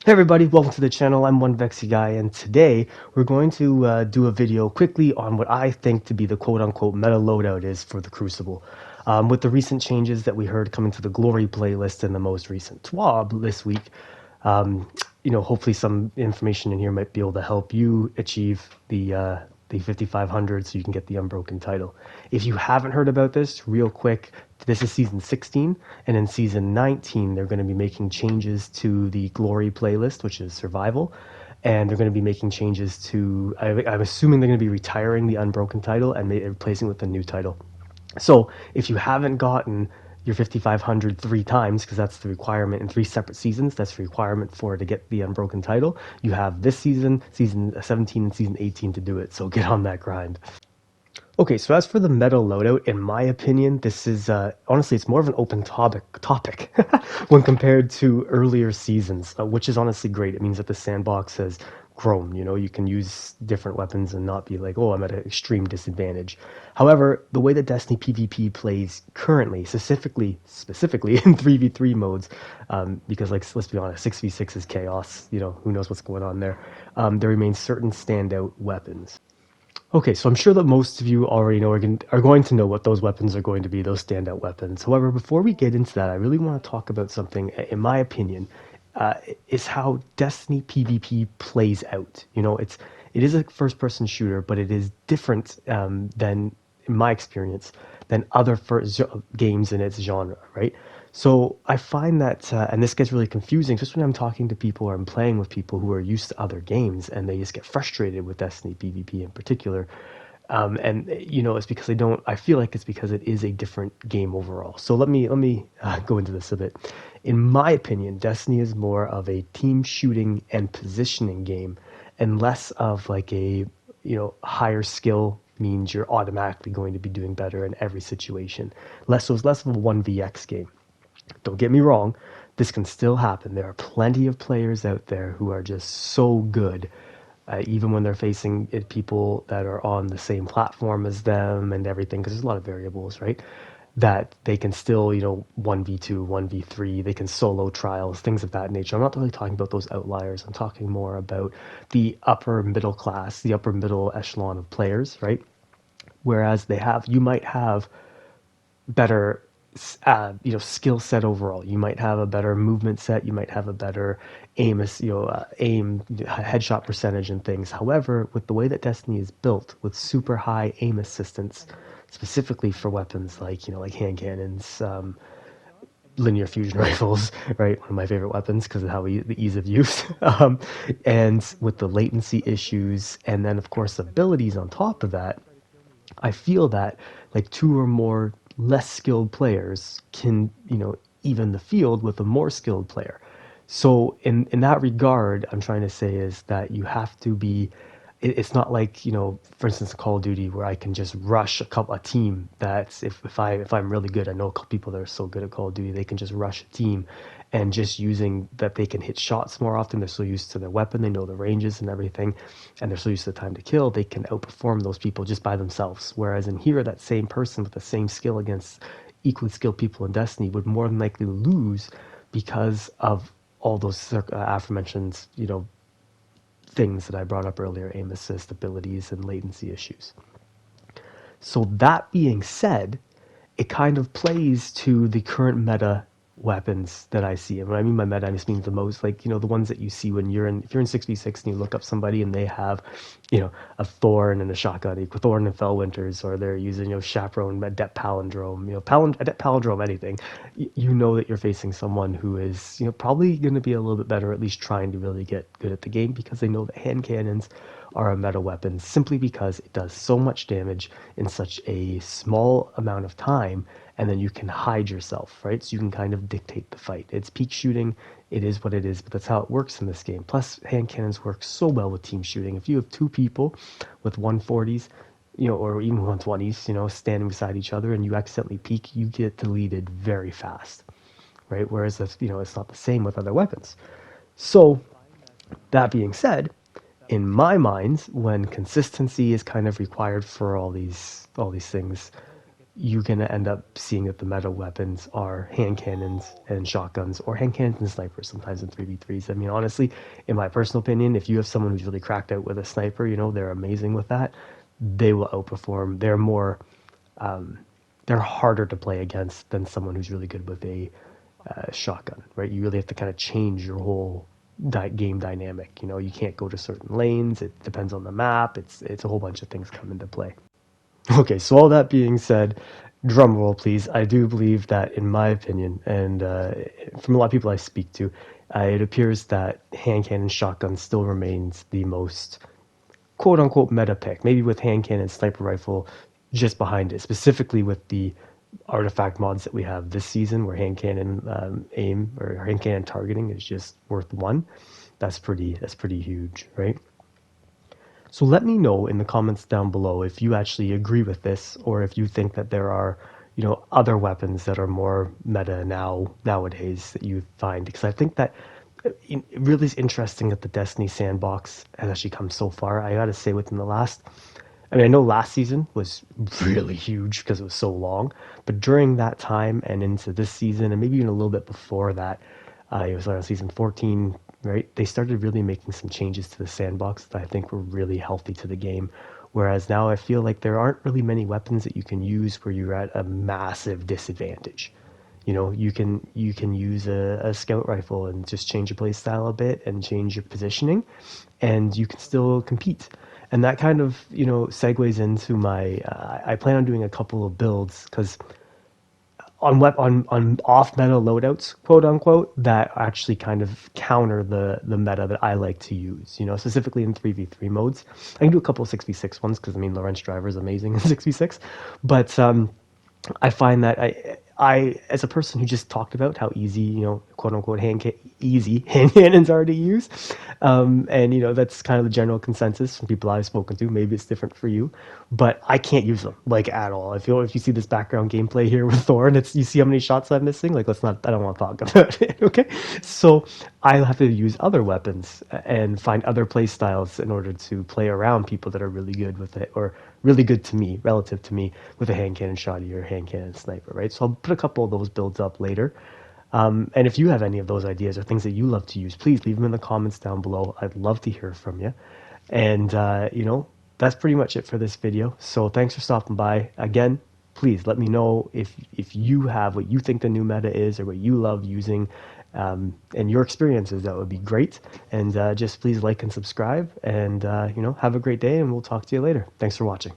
Hey everybody, welcome to the channel. I'm One Vexy Guy, and today we're going to do a video quickly on what I think to be the quote-unquote meta loadout is for the Crucible. With the recent changes that we heard coming to the Glory playlist and the most recent TWAB this week, um, hopefully some information in here might be able to help you achieve the 5500 so you can get the unbroken title. If you haven't heard about this, real quick, this is season 16, and in season 19 they're going to be making changes to the Glory playlist, which is survival, and they're going to be making changes to, I'm assuming they're going to be retiring the unbroken title and replacing it with a new title. So if you haven't gotten your 5500 three times, because that's the requirement in three separate seasons, that's the requirement for to get the unbroken title, you have this season, season 17 and season 18 to do it. So get on that grind. Okay, so as for the meta loadout, in my opinion, this is honestly it's more of an open topic when compared to earlier seasons, which is honestly great. It means that the sandbox has grown. You know, you can use different weapons and not be like, oh, I'm at an extreme disadvantage. However, the way that Destiny PvP plays currently, specifically in 3v3 modes, because like let's be honest, 6v6 is chaos. You know, who knows what's going on there. There remains certain standout weapons. Okay, so I'm sure that most of you already know are going to know what those weapons are going to be, those standout weapons. However, before we get into that, I really want to talk about something, in my opinion, uh, is how Destiny PvP plays out. You know, it is a first-person shooter, but it is different than, in my experience, than other games in its genre, right? So I find that, and this gets really confusing, just when I'm talking to people or I'm playing with people who are used to other games and they just get frustrated with Destiny PvP in particular. And it's because they don't. I feel like it's because it is a different game overall. So let me go into this a bit. In my opinion, Destiny is more of a team shooting and positioning game, and less of like a higher skill means you're automatically going to be doing better in every situation. It's less of a 1vx game. Don't get me wrong, this can still happen. There are plenty of players out there who are just so good, even when they're facing people that are on the same platform as them and everything, because there's a lot of variables, right? That they can still, 1v2, 1v3, they can solo trials, things of that nature. I'm not really talking about those outliers. I'm talking more about the upper middle class, the upper middle echelon of players, right? Whereas you might have better skill set overall. You might have a better movement set. You might have a better aim headshot percentage and things. However, with the way that Destiny is built, with super high aim assistance, specifically for weapons like hand cannons, linear fusion rifles, right? One of my favorite weapons because of the ease of use, and with the latency issues, and then of course abilities on top of that. I feel that like two or more less skilled players can, even the field with a more skilled player. So in that regard, I'm trying to say is that you have to be. It's not like for instance, Call of Duty, where I can just rush a team. That's if I'm really good. I know a couple people that are so good at Call of Duty, they can just rush a team, and just using that they can hit shots more often. They're so used to their weapon, they know the ranges and everything, and they're so used to the time to kill. They can outperform those people just by themselves. Whereas in here, that same person with the same skill against equally skilled people in Destiny would more than likely lose because of all those aforementioned, things that I brought up earlier, aim assist abilities and latency issues. So that being said, it kind of plays to the current meta weapons that I see. And when I mean by meta, I just mean the most, like, the ones that you see when if you're in 6v6 and you look up somebody and they have, a Thorn and a shotgun, a Thorn and Fellwinters, or they're using, Chaperone, Adept Palindrome, Adept Palindrome, anything, you know that you're facing someone who is, probably going to be a little bit better, at least trying to really get good at the game, because they know that hand cannons are a meta weapon simply because it does so much damage in such a small amount of time, and then you can hide yourself, right? So you can kind of dictate the fight. It's peak shooting, it is what it is, but that's how it works in this game. Plus, hand cannons work so well with team shooting. If you have two people with 140s, or even 120s, standing beside each other, and you accidentally peek, you get deleted very fast, right? Whereas if, it's not the same with other weapons. So that being said, in my mind, when consistency is kind of required for all these things, you're going to end up seeing that the meta weapons are hand cannons and shotguns, or hand cannons and snipers sometimes in 3v3s. I mean, honestly, in my personal opinion, if you have someone who's really cracked out with a sniper, they're amazing with that, they will outperform. They're harder to play against than someone who's really good with a shotgun, right? You really have to kind of change your whole game dynamic. You can't go to certain lanes. It depends on the map. It's a whole bunch of things come into play. Okay, so all that being said, drum roll, please. I do believe that, in my opinion, and from a lot of people I speak to, it appears that hand cannon shotgun still remains the most quote unquote meta pick. Maybe with hand cannon sniper rifle just behind it, specifically with the artifact mods that we have this season, where hand cannon aim or hand cannon targeting is just worth one. That's pretty huge, right? So let me know in the comments down below if you actually agree with this, or if you think that there are, other weapons that are more meta nowadays that you find. Because I think that it really is interesting that the Destiny sandbox has actually come so far. I gotta say, within the last, I mean, I know last season was really huge because it was so long, but during that time and into this season, and maybe even a little bit before that, it was around season 14, right? They started really making some changes to the sandbox that I think were really healthy to the game. Whereas now I feel like there aren't really many weapons that you can use where you're at a massive disadvantage. You can use a scout rifle and just change your play style a bit and change your positioning, and you can still compete. And that kind of segues into my. I plan on doing a couple of builds because on off meta loadouts, quote unquote, that actually kind of counter the meta that I like to use. Specifically in 3v3 modes. I can do a couple of 6v6 ones because I mean Lawrence Driver is amazing in 6v6, but I find that I, as a person who just talked about how easy, quote unquote, easy hand cannons are to use, and that's kind of the general consensus from people I've spoken to. Maybe it's different for you, but I can't use them like at all. I feel if you see this background gameplay here with Thorn, you see how many shots I'm missing. Like, let's not. I don't want to talk about it. Okay, so I'll have to use other weapons and find other play styles in order to play around people that are really good with it, or really good to me, relative to me, with a hand cannon shotty or a hand cannon sniper, right? So I'll put a couple of those builds up later. And if you have any of those ideas or things that you love to use, please leave them in the comments down below. I'd love to hear from you. And, that's pretty much it for this video. So thanks for stopping by. Again, please let me know if you have what you think the new meta is or what you love using, and your experiences. That would be great. And just please like and subscribe, and have a great day, and we'll talk to you later. Thanks for watching.